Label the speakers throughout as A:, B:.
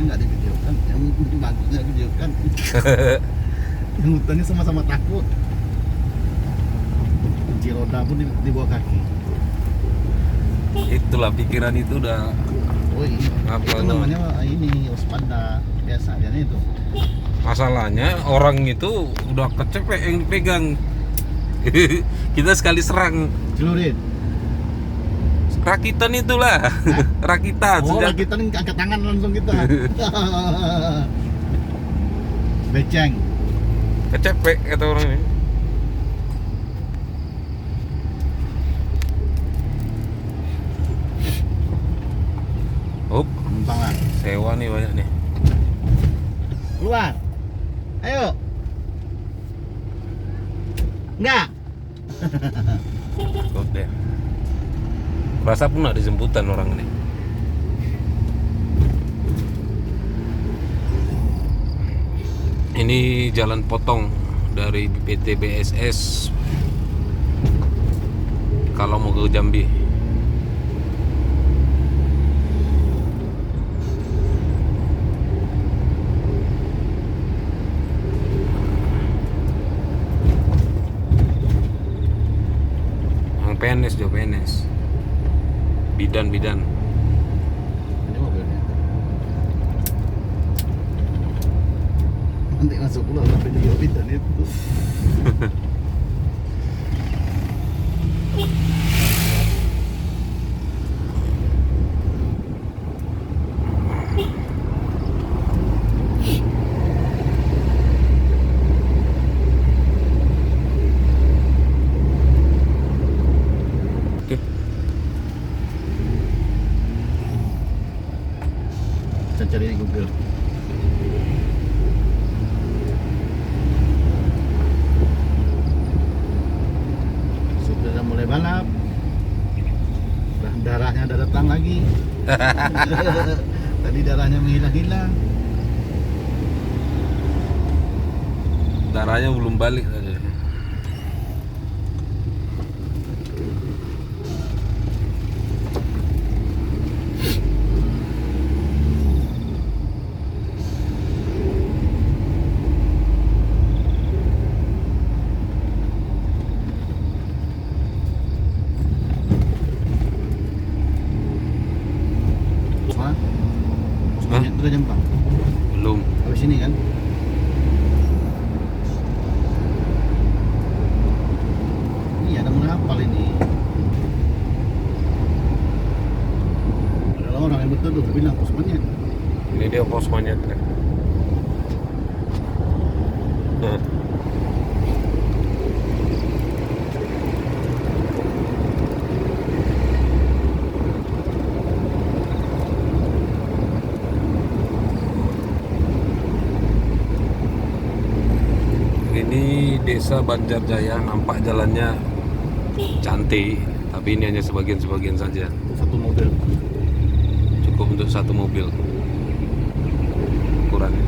A: nggak divideokan, yang bagusnya videokan. Yang hutannya sama-sama takut. Kunci roda pun di bawah kaki.
B: Itulah pikiran itu udah
A: Oh iya,
B: apa
A: itu
B: tuh?
A: namanya ini waspada biasa dia itu.
B: Masalahnya orang itu udah kecepek yang dipegang. Kita sekali serang
A: Celurit.
B: rakitan itulah. Rakitan
A: Oh,
B: senjata.
A: kita nih angkat tangan langsung kita. Beceng.
B: Kecepek kata orang ini. Oh,
A: Gampang lah.
B: sewa nih banyak nih.
A: Keluar. Ayo. Enggak.
B: Oke. Rasa pun ada jemputan orang ini. Ini jalan potong dari PT BSS kalau mau ke Jambi. Yang PNS jo PNS. Bidan.
A: Ini mobilnya. Nanti masuk pulau sampai di Yobit dan itu.
B: Oke.
A: Saya cari di Google. Sudah mulai balap. Darahnya ada datang lagi. Tadi darahnya menghilang-hilang.
B: Darahnya belum balik aja.
A: Hah? Udah jam 4.
B: Belum.
A: Habis ini kan? Iya, ada menghafal ini. Ada orang yang betul tuh bilang posmannya.
B: Ini dia posmannya. Nah, ini desa Banjarjaya, nampak jalannya cantik, tapi ini hanya sebagian-sebagian saja.
A: Satu mobil.
B: Cukup untuk satu mobil ukurannya.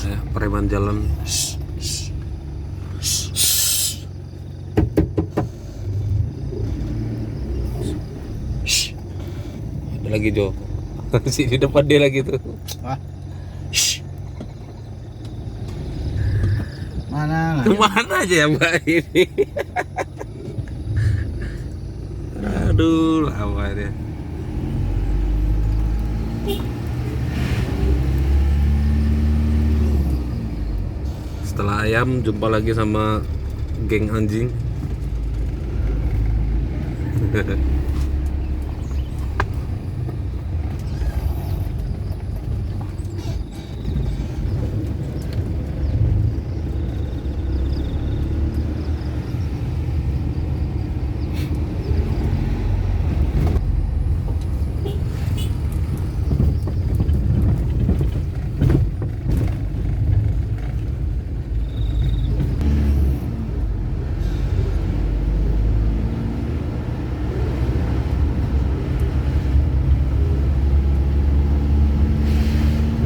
B: Ya, preman jalan. Ada lagi Jo. Si di depan dia lagi tuh.
A: Wah. Mana lah?
B: Kemana aja ya Mbak ini? Aduh, lama dia. Setelah ayam, jumpa lagi sama geng anjing.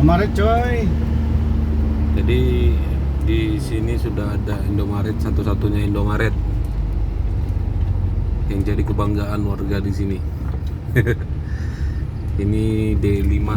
A: Kemarin coy.
B: Jadi di sini sudah ada Indomaret, satu-satunya Indomaret yang jadi kebanggaan warga di sini. Ini D5.